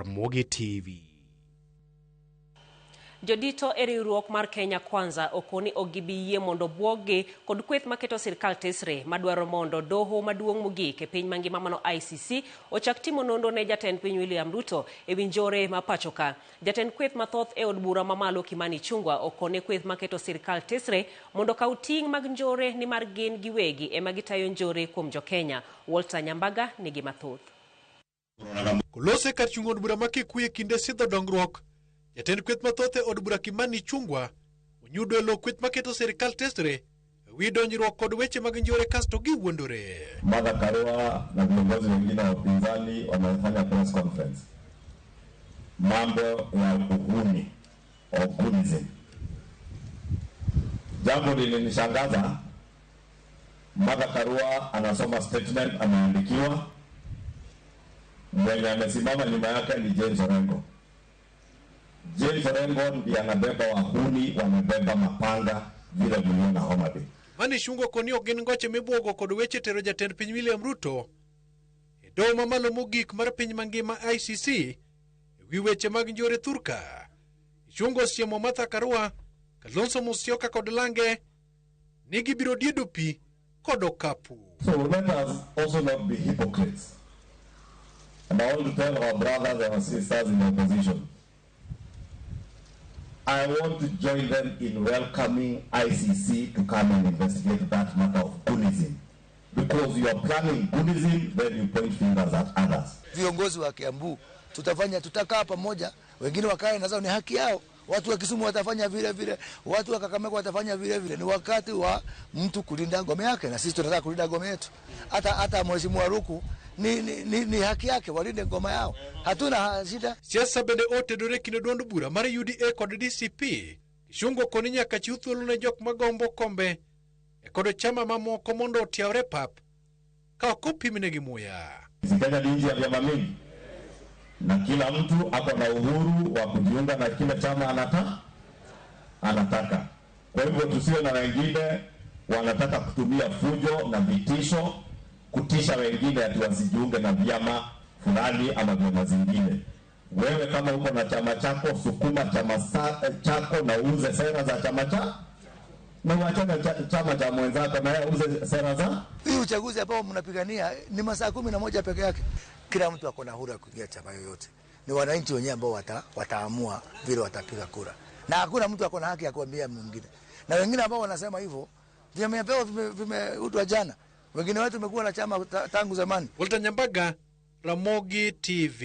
Ramogi TV. Jodito e riwruok mar Kenya Kwanza okoni ogibiyie mondo bwogi kod kweth maketo sirkal tesre madwaro mondo doho maduong' mogik e piny mangima mano ICC ochak timo nonro ne jatend piny William Ruto e winjore ma pachoka. Jatend kweth mathoth e od bura mamalo Kimani Ichung'wah okone kweth maketo sirkal tesre mondo kaw ting' mag njore ni mar gin giwegi ema gitayo njore kuom jo-Kenya. Walter Nyambaga nigi mathoth. Kolose kar chung' od bura makikuye kinde sidho dongruok. Jatend kweth mathoth e od bura Kimani Ichung'wah onyudo elo kweth maketo sirkal tesre wi donjruok kod weche mag njore kasto giwuondore. Martha Karua na viongozi wengine wa upinzani wamefanya press conference. Mambo ya uhuni au gunizi. Jambo lilinishangaza. Martha Karua anasoma statement ameandikiwa. Mwenye amesimama nyuma yake ni James Orengo. James Orengo ndiye anabeba wahuni, wamebeba mapanga vile mliona Homa Bay. Kimani Ichung'wah koni ogin ngoche mibwogo kod weche tero jatend piny William Ruto e doho mamalo mogik mar piny mangima ICC wi weche mag njore thurka. Ichung'wah osiemo Martha Karua, Kalonzo Musyoka kod Lange ni gibiro diedo pi kod okapu. So let us also not be hypocrites. And I want to tell our brothers and our sisters in opposition, I want to join them in welcoming ICC to come and investigate that matter of Gunism. Because you are planning Gunism, then you point fingers at others. Viongozi wa Kiambu tutakaa pamoja, wengine wakae na zao, ni haki yao. Watu wa Kisumu watafanya vile vile, watu wa Kakamega watafanya vile vile. Ni wakati wa mtu kulinda ngome yake, na sisi tunataka kulinda ngome yetu. Hata Mheshimiwa Ruku ni haki yake walinde ngoma yao. Hatuna shida. Siasa bende otedore kine duond bura mar UDA kod DCP. Ichung'wah koni nyaka chiw thuolo ne jok magombo kombe e kod chama mamoko mondo otiawre pap ka ok opimnegi muya. Kenya ni nchi ya vyama mingi, na kila mtu ako na uhuru wa kujiunga na kile chama anataka. Kwa hivyo tusiwe na wengine wanataka kutumia fujo na vitisho kutisha wengine ati wasijiunge na vyama fulani ama vyama zingine. Wewe kama uko na chama chako, sukuma chama chako na uuze sera za chama chako, na uachane chama cha mwenzako na yeye uuze sera za. Hii uchaguzi ambao mnapigania ni masaa 11 peke yake. Kila mtu ako na huru ya kuingia chama yoyote. Ni wananchi wenyewe ambao wataamua vile watapiga kura. Na hakuna mtu ako na haki ya kuambia mwingine. Na wengine ambao wanasema hivyo, vimepewa vimeutwa jana. Wengine wetu tumekuwa na chama tangu zamani. Walter Nyambaga, Ramogi TV.